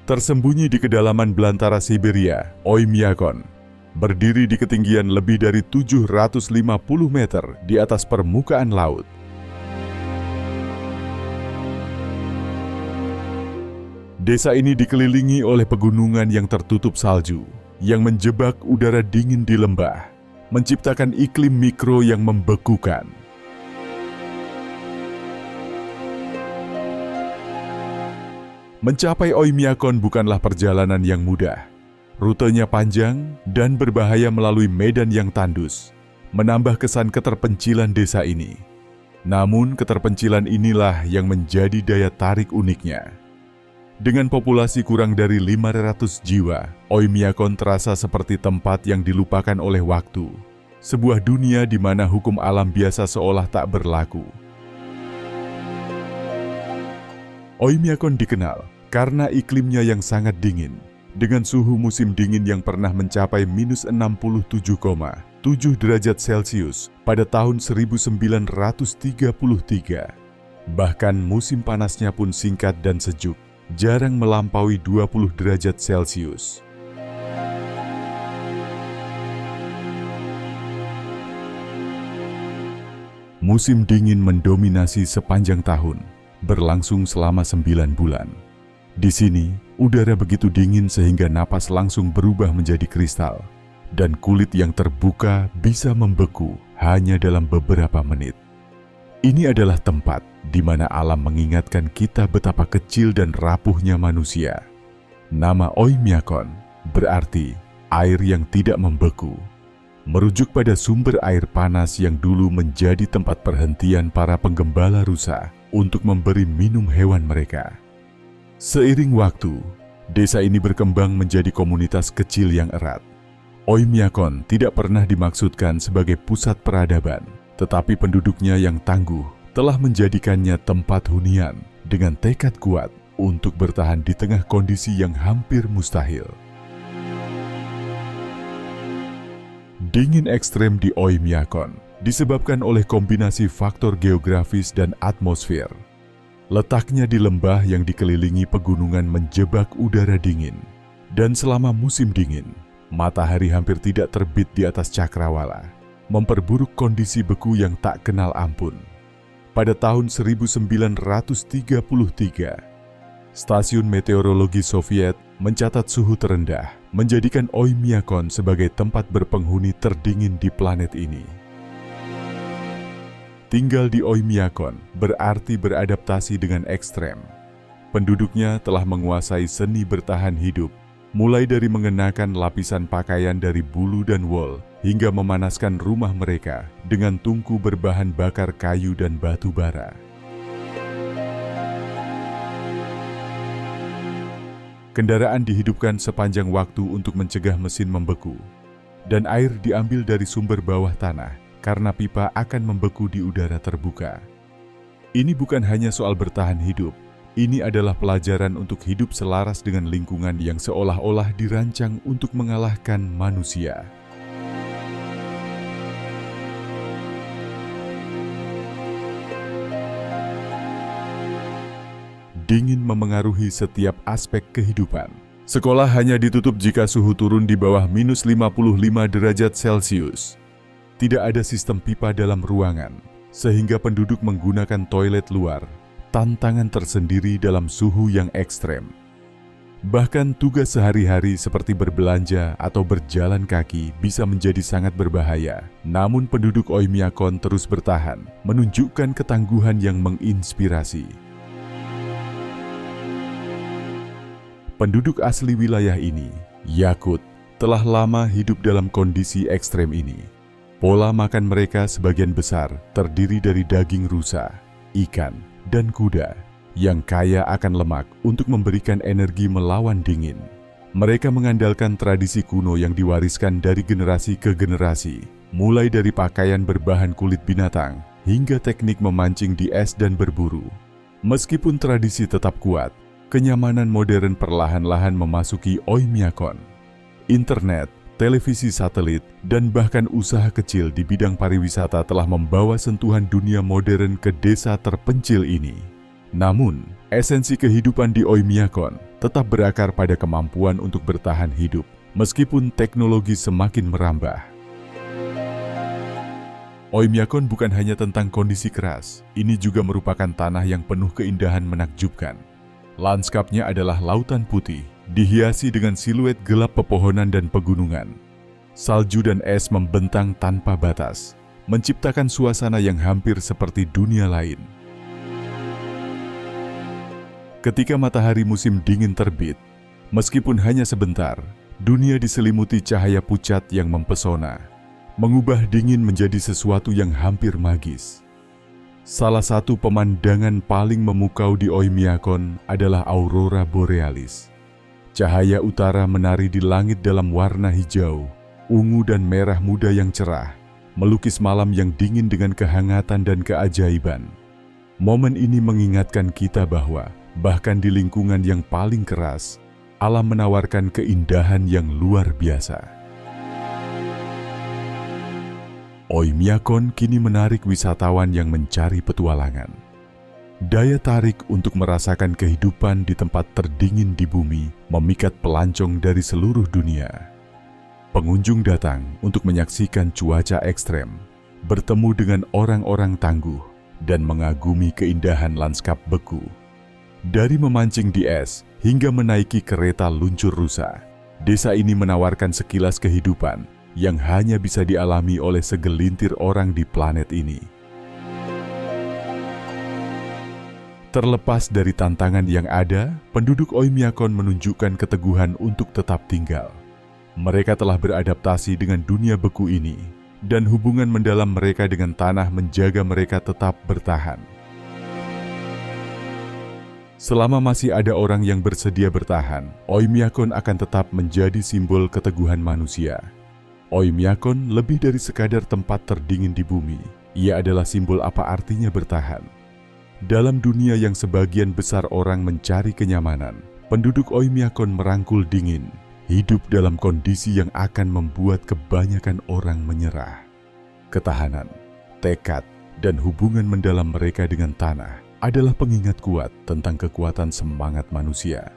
Tersembunyi di kedalaman belantara Siberia, Oymyakon berdiri di ketinggian lebih dari 750 meter di atas permukaan laut. Desa ini dikelilingi oleh pegunungan yang tertutup salju, yang menjebak udara dingin di lembah, menciptakan iklim mikro yang membekukan. Mencapai Oymyakon bukanlah perjalanan yang mudah. Rutenya panjang dan berbahaya melalui medan yang tandus, menambah kesan keterpencilan desa ini. Namun keterpencilan inilah yang menjadi daya tarik uniknya. Dengan populasi kurang dari 500 jiwa, Oymyakon terasa seperti tempat yang dilupakan oleh waktu. Sebuah dunia di mana hukum alam biasa seolah tak berlaku. Oymyakon dikenal karena iklimnya yang sangat dingin, dengan suhu musim dingin yang pernah mencapai minus 67,7 derajat Celcius pada tahun 1933. Bahkan musim panasnya pun singkat dan sejuk, jarang melampaui 20 derajat Celcius. Musim dingin mendominasi sepanjang tahun, berlangsung selama 9 bulan. Di sini, udara begitu dingin sehingga napas langsung berubah menjadi kristal, dan kulit yang terbuka bisa membeku hanya dalam beberapa menit. Ini adalah tempat di mana alam mengingatkan kita betapa kecil dan rapuhnya manusia. Nama Oymyakon berarti air yang tidak membeku, merujuk pada sumber air panas yang dulu menjadi tempat perhentian para penggembala rusa untuk memberi minum hewan mereka. Seiring waktu, desa ini berkembang menjadi komunitas kecil yang erat. Oymyakon tidak pernah dimaksudkan sebagai pusat peradaban, tetapi penduduknya yang tangguh telah menjadikannya tempat hunian dengan tekad kuat untuk bertahan di tengah kondisi yang hampir mustahil. Dingin ekstrem di Oymyakon disebabkan oleh kombinasi faktor geografis dan atmosfer. Letaknya di lembah yang dikelilingi pegunungan menjebak udara dingin, dan selama musim dingin, matahari hampir tidak terbit di atas cakrawala, memperburuk kondisi beku yang tak kenal ampun. Pada tahun 1933, Stasiun Meteorologi Soviet mencatat suhu terendah, menjadikan Oymyakon sebagai tempat berpenghuni terdingin di planet ini. Tinggal di Oymyakon berarti beradaptasi dengan ekstrem. Penduduknya telah menguasai seni bertahan hidup, mulai dari mengenakan lapisan pakaian dari bulu dan wol, hingga memanaskan rumah mereka dengan tungku berbahan bakar kayu dan batu bara. Kendaraan dihidupkan sepanjang waktu untuk mencegah mesin membeku, dan air diambil dari sumber bawah tanah karena pipa akan membeku di udara terbuka. Ini bukan hanya soal bertahan hidup, ini adalah pelajaran untuk hidup selaras dengan lingkungan yang seolah-olah dirancang untuk mengalahkan manusia. Dingin memengaruhi setiap aspek kehidupan. Sekolah hanya ditutup jika suhu turun di bawah minus 55 derajat Celcius. Tidak ada sistem pipa dalam ruangan, sehingga penduduk menggunakan toilet luar, tantangan tersendiri dalam suhu yang ekstrem. Bahkan tugas sehari-hari seperti berbelanja atau berjalan kaki bisa menjadi sangat berbahaya. Namun penduduk Oymyakon terus bertahan, menunjukkan ketangguhan yang menginspirasi. Penduduk asli wilayah ini, Yakut, telah lama hidup dalam kondisi ekstrem ini. Pola makan mereka sebagian besar terdiri dari daging rusa, ikan, dan kuda yang kaya akan lemak untuk memberikan energi melawan dingin. Mereka mengandalkan tradisi kuno yang diwariskan dari generasi ke generasi, mulai dari pakaian berbahan kulit binatang hingga teknik memancing di es dan berburu. Meskipun tradisi tetap kuat, kenyamanan modern perlahan-lahan memasuki Oymyakon. Internet, televisi satelit, dan bahkan usaha kecil di bidang pariwisata telah membawa sentuhan dunia modern ke desa terpencil ini. Namun, esensi kehidupan di Oymyakon tetap berakar pada kemampuan untuk bertahan hidup, meskipun teknologi semakin merambah. Oymyakon bukan hanya tentang kondisi keras, ini juga merupakan tanah yang penuh keindahan menakjubkan. Lanskapnya adalah lautan putih, dihiasi dengan siluet gelap pepohonan dan pegunungan. Salju dan es membentang tanpa batas, menciptakan suasana yang hampir seperti dunia lain. Ketika matahari musim dingin terbit, meskipun hanya sebentar, dunia diselimuti cahaya pucat yang mempesona, mengubah dingin menjadi sesuatu yang hampir magis. Salah satu pemandangan paling memukau di Oymyakon adalah aurora borealis. Cahaya utara menari di langit dalam warna hijau, ungu dan merah muda yang cerah, melukis malam yang dingin dengan kehangatan dan keajaiban. Momen ini mengingatkan kita bahwa bahkan di lingkungan yang paling keras, alam menawarkan keindahan yang luar biasa. Oymyakon kini menarik wisatawan yang mencari petualangan. Daya tarik untuk merasakan kehidupan di tempat terdingin di bumi memikat pelancong dari seluruh dunia. Pengunjung datang untuk menyaksikan cuaca ekstrem, bertemu dengan orang-orang tangguh, dan mengagumi keindahan lanskap beku. Dari memancing di es hingga menaiki kereta luncur rusa, desa ini menawarkan sekilas kehidupan yang hanya bisa dialami oleh segelintir orang di planet ini. Terlepas dari tantangan yang ada, penduduk Oymyakon menunjukkan keteguhan untuk tetap tinggal. Mereka telah beradaptasi dengan dunia beku ini, dan hubungan mendalam mereka dengan tanah menjaga mereka tetap bertahan. Selama masih ada orang yang bersedia bertahan, Oymyakon akan tetap menjadi simbol keteguhan manusia. Oymyakon lebih dari sekadar tempat terdingin di bumi. Ia adalah simbol apa artinya bertahan. Dalam dunia yang sebagian besar orang mencari kenyamanan, penduduk Oymyakon merangkul dingin, hidup dalam kondisi yang akan membuat kebanyakan orang menyerah. Ketahanan, tekad, dan hubungan mendalam mereka dengan tanah adalah pengingat kuat tentang kekuatan semangat manusia.